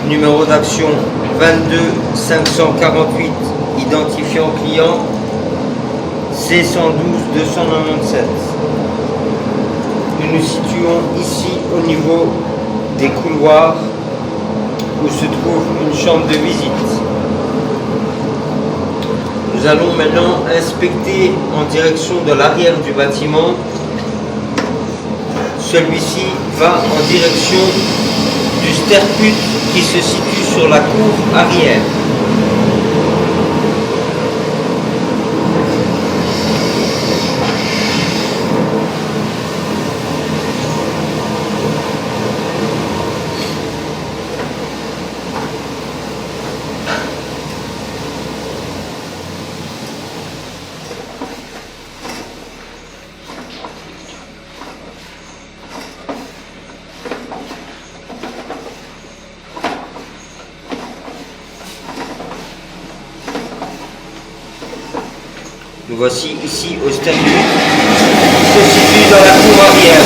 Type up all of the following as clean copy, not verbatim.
numéro d'action 22 548, identifiant client C112 297. Nous nous situons ici au niveau des couloirs où se trouve une chambre de visite. Nous allons maintenant inspecter en direction de l'arrière du bâtiment. Celui-ci va en direction du sterput qui se situe sur la cour arrière. Nous voici ici au sterput qui se situe dans la cour arrière.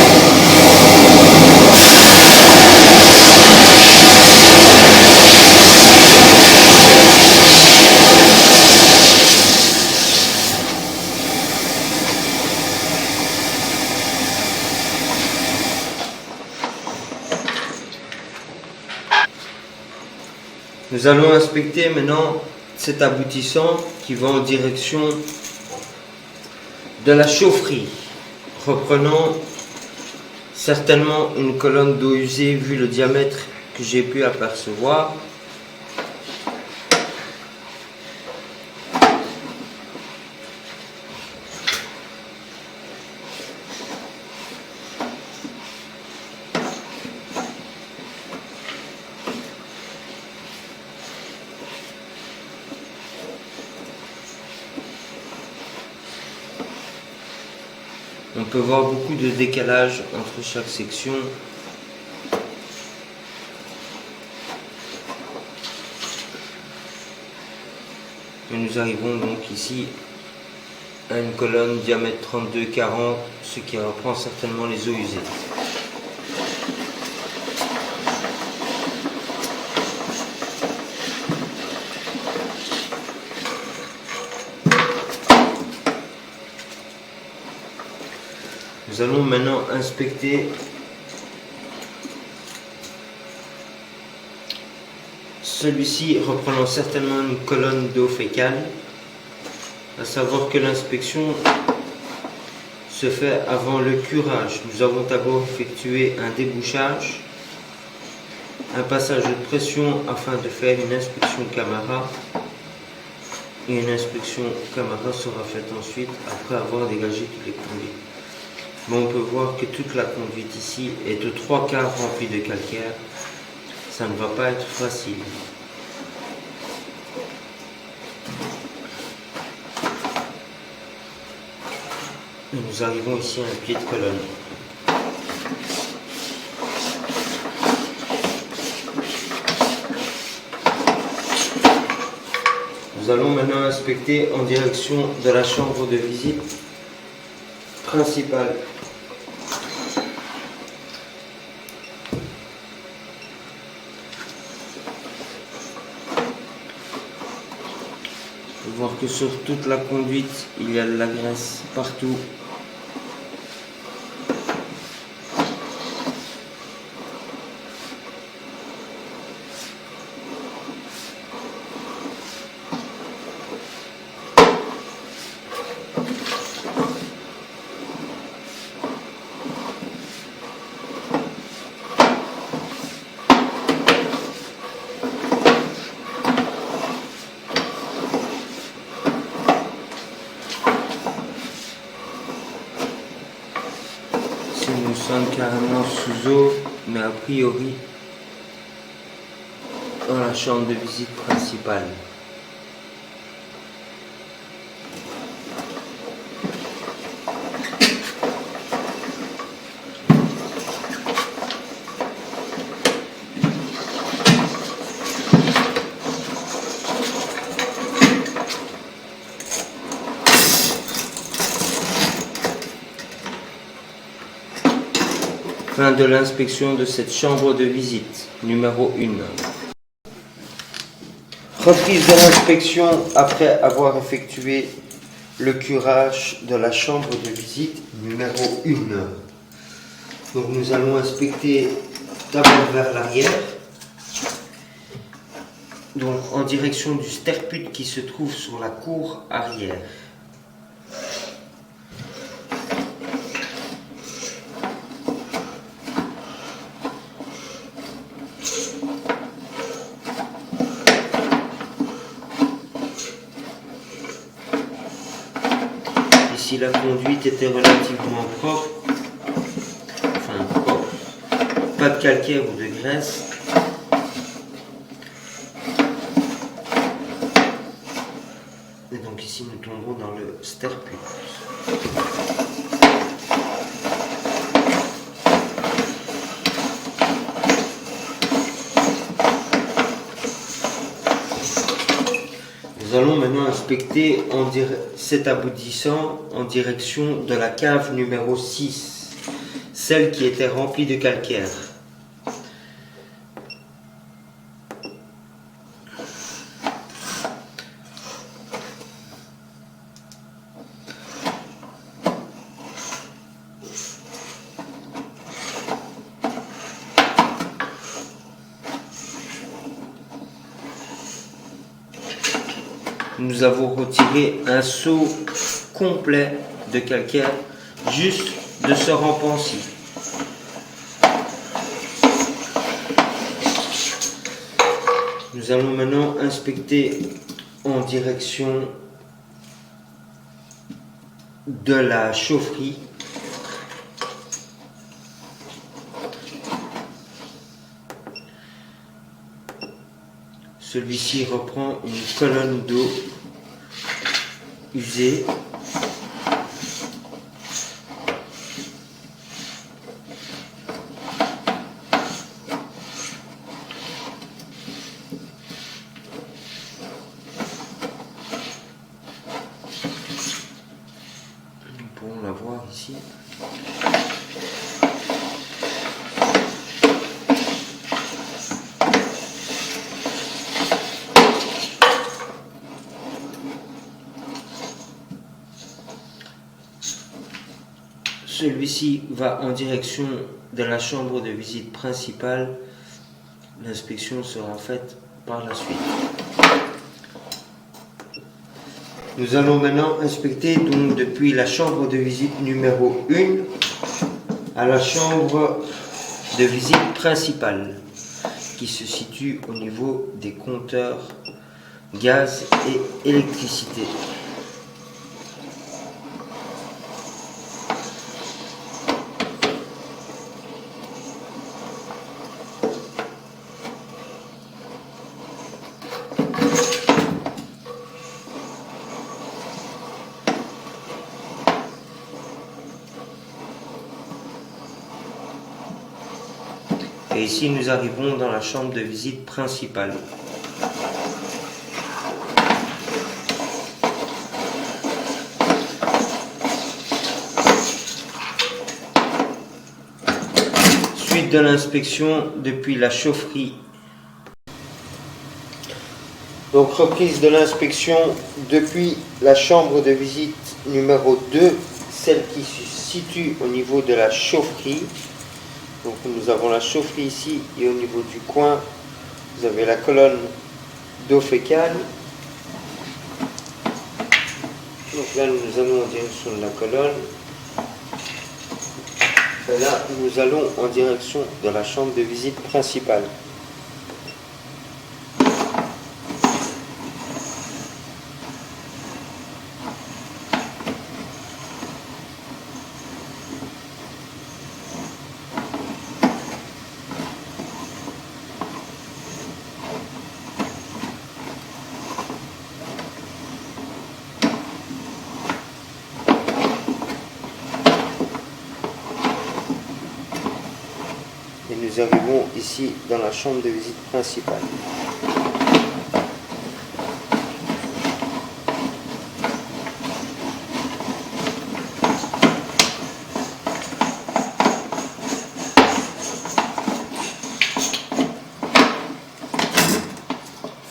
Nous allons inspecter maintenant cet aboutissant qui va en direction de la chaufferie, reprenant certainement une colonne d'eau usée vu le diamètre que j'ai pu apercevoir. On peut voir beaucoup de décalage entre chaque section. Et nous arrivons donc ici à une colonne diamètre 32-40, ce qui reprend certainement les eaux usées. Nous allons maintenant inspecter celui-ci reprenant certainement une colonne d'eau fécale, à savoir que l'inspection se fait avant le curage. Nous avons d'abord effectué un débouchage, un passage de pression afin de faire une inspection caméra, et une inspection caméra sera faite ensuite après avoir dégagé toutes les conduites. Mais on peut voir que toute la conduite ici est aux 3/4 remplie de calcaire. Ça ne va pas être facile. Et nous arrivons ici à un pied de colonne. Nous allons maintenant inspecter en direction de la chambre de visite principale. On peut voir que sur toute la conduite, il y a de la graisse partout. Nous sommes carrément sous eau, mais a priori dans la chambre de visite principale. Fin de l'inspection de cette chambre de visite, numéro 1. Reprise de l'inspection après avoir effectué le curage de la chambre de visite numéro 1. Donc nous allons inspecter d'abord vers l'arrière, donc en direction du sterput qui se trouve sur la cour arrière. Ici la conduite était relativement propre, enfin propre, pas de calcaire ou de graisse. Et donc ici nous tombons dans le sterput. Nous allons maintenant inspecter cet aboutissant en direction de la cave numéro 6, celle qui était remplie de calcaire. Nous avons retiré un seau complet de calcaire juste de ce rampant-ci. Nous allons maintenant inspecter en direction de la chaufferie. Celui-ci reprend une colonne d'eau usée. Nous pouvons la voir ici. Celui-ci va en direction de la chambre de visite principale. L'inspection sera faite par la suite. Nous allons maintenant inspecter donc depuis la chambre de visite numéro 1 à la chambre de visite principale qui se situe au niveau des compteurs gaz et électricité. Et ici, nous arrivons dans la chambre de visite principale. Suite de l'inspection depuis la chaufferie. Donc, reprise de l'inspection depuis la chambre de visite numéro 2, celle qui se situe au niveau de la chaufferie. Donc nous avons la chaufferie ici et au niveau du coin, vous avez la colonne d'eau fécale. Donc là nous allons en direction de la colonne. Et là nous allons en direction de la chambre de visite principale. Et nous arrivons ici dans la chambre de visite principale.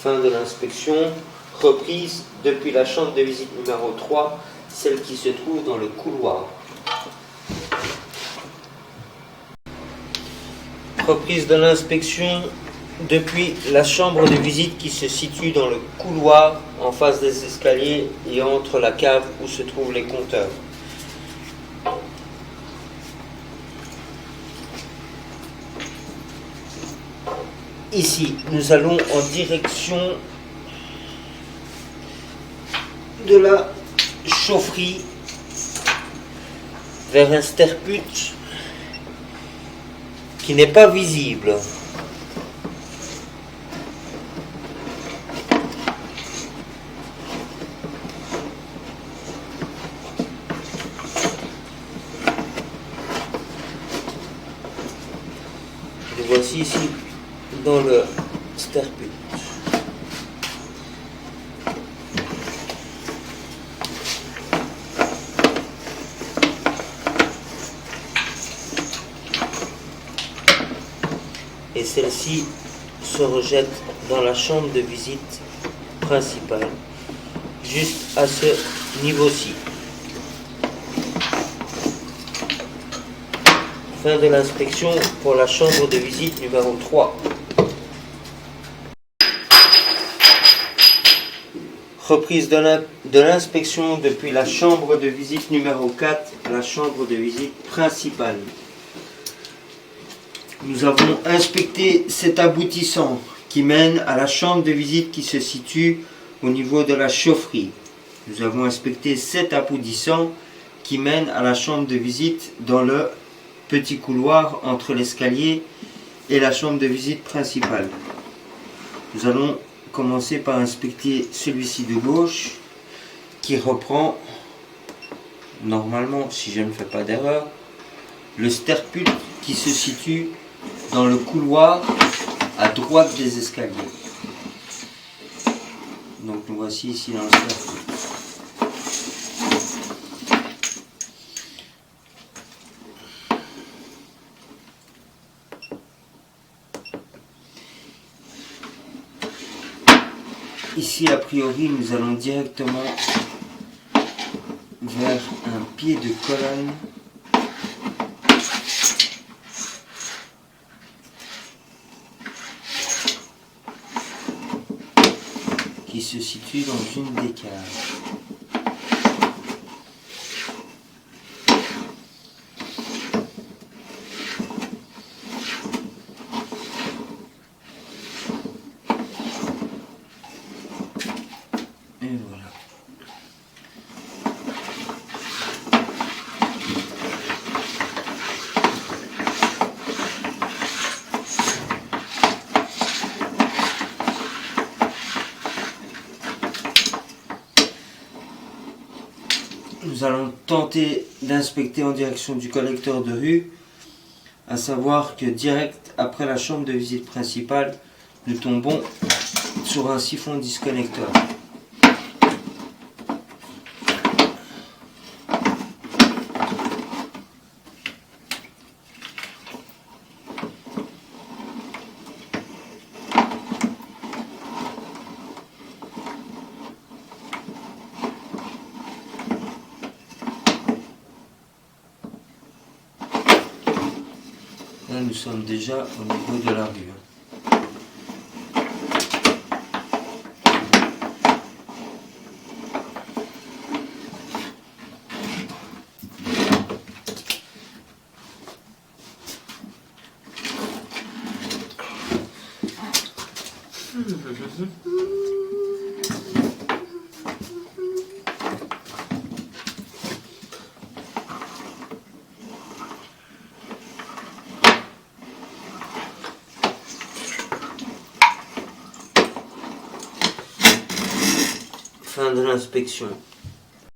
Fin de l'inspection. Reprise depuis la chambre de visite numéro 3, celle qui se trouve dans le couloir. Reprise de l'inspection depuis la chambre de visite qui se situe dans le couloir en face des escaliers et entre la cave où se trouvent les compteurs. Ici, nous allons en direction de la chaufferie vers un sterput qui n'est pas visible. Le voici ici dans le sterput. Et celle-ci se rejette dans la chambre de visite principale, juste à ce niveau-ci. Fin de l'inspection pour la chambre de visite numéro 3. Reprise de l'inspection depuis la chambre de visite numéro 4 à la chambre de visite principale. Nous avons inspecté cet aboutissant qui mène à la chambre de visite qui se situe au niveau de la chaufferie. Nous avons inspecté cet aboutissant qui mène à la chambre de visite dans le petit couloir entre l'escalier et la chambre de visite principale. Nous allons commencer par inspecter celui-ci de gauche qui reprend, normalement, si je ne fais pas d'erreur, le sterput qui se situe dans le couloir à droite des escaliers. Donc nous voici ici dans le sterput. Ici, a priori, nous allons directement vers un pied de colonne qui se situe dans une des caves. Et voilà. Nous allons tenter d'inspecter en direction du collecteur de rue, à savoir que direct après la chambre de visite principale, nous tombons sur un siphon disconnecteur. Là, nous sommes déjà au niveau de la rue. Fin de l'inspection.